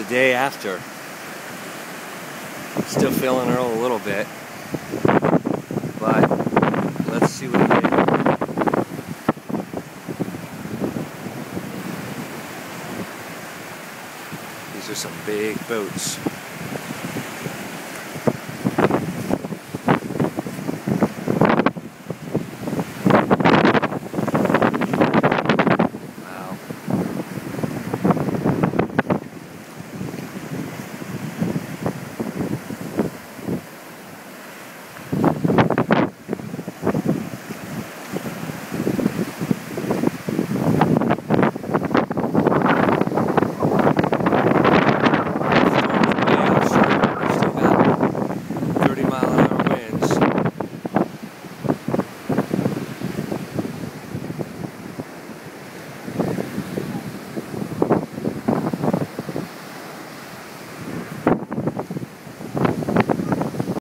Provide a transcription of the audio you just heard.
the day after. Still feeling Earl a little bit, but let's see what he did. These are some big boats.